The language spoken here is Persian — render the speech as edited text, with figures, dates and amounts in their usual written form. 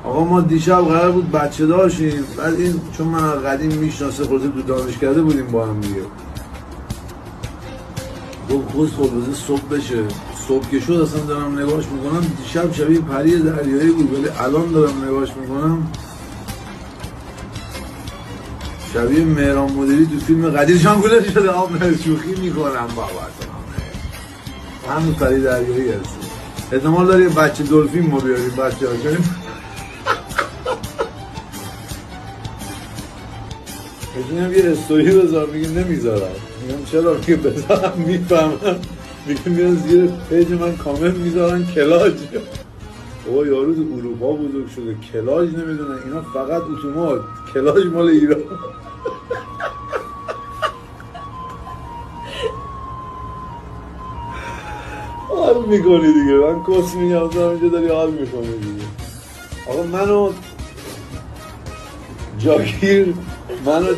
آقا ما دیشب قرار بود بچه داشتیم، بعد این چون من قدیم میشناسه خورده تو دانشکده بودیم با هم دیگه، گفت خوز خلوزه صبح بشه. صبح که شد اصلا دارم نگاش میکنم دیشب شبیه پری دریایی بود، ولی الان دارم نگاش میکنم شبیه مهران مدیری تو فیلم قدیر شانگوله شده. شوخی میکنم بابا، همون پری دریایی هستی. احتمال داری بچه دلفین ما بیاریم بچه ها کنیم. بشینم یه استوری بذار، میگه نمیذارم. میگم چرا؟ میگه بذارم میفهمم. میگه میان زیر پیج من کامنت میذارن کلاج. بابا یارو تو اروپا بزرگ شده کلاج نمیدونن، اینا فقط اتومات. کلاج مال ایران. حال میکنی دیگه، من کس میگم تو اینجا داری حال میکنی دیگه. آقا منو جاگیر منو